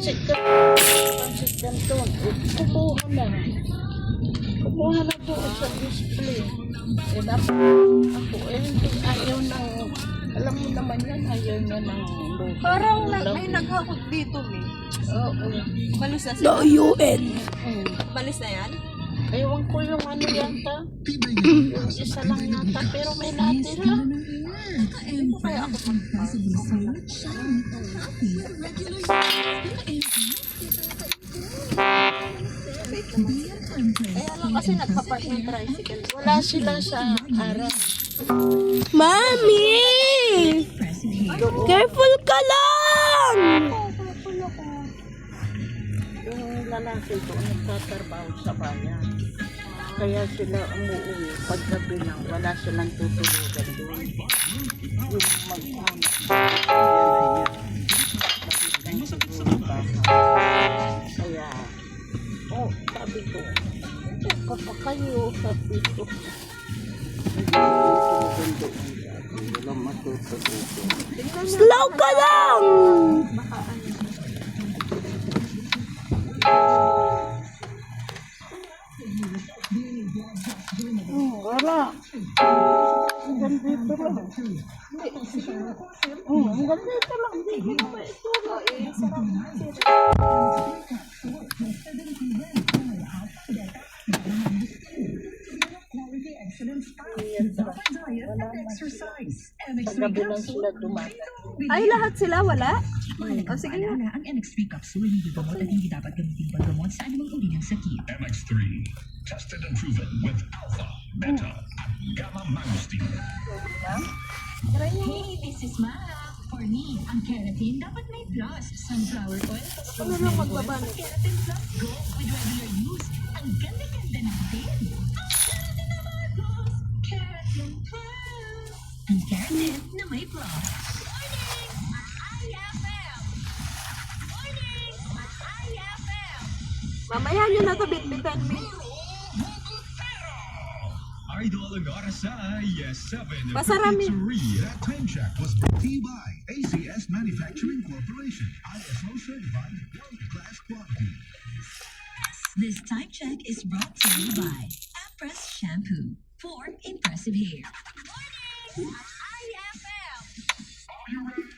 Pansit Canton. Kumuha na. Kumuha na doon sa display. Eh, dapat ako, hindi, ayaw ng, alam mo naman yan, ayaw na ng luto. Parang may naghakot dito, eh. Oo. Balis na sila. UN. Balis na yan? Ewan ko yung ano yata. Yung isa lang yata, pero may natira. Kaya ako Kaya lang kasi nagpa-park ng tricycle. Wala sila sa harap. Mami! Careful ka lang! Yung lalaki ko, nagtatrabaho sa bayan. Kaya sila umuwi. Paggabi lang, wala silang tutulugan doon. Yung mag-anak. Kaya, oh, sabi ko, pa kayo, sabi ko. Walang matutulugan. Slow ka lang! Wala. Hanggang dito lang. Hanggang dito lang. Hindi ko pa ito lang. Paggabi lang sila dumating. Ay, lahat sila wala? O sige na. Ang MX3 capsule hindi gamot at hindi dapat gamitin paggamot sa anumang uri ng sakit. MX3, tested and proven with alpha, beta, at gamma mangosteen. Hey, this is Mara. For me, ang keratin dapat may plus. Sunflower oil, Ano lang magbabalik? keratin plus go with regular use. Ang ganda-ganda natin. Keratin plus. Ang keratin na may plus. Mamaya nyo na ito bitbitan mo. Idol ang oras sa Yes 7. Pasarami. That time check was brought to you by ACS Manufacturing Corporation. ISO certified world-class quality. This time check is brought to you by Empress Shampoo for impressive hair. Are you ready?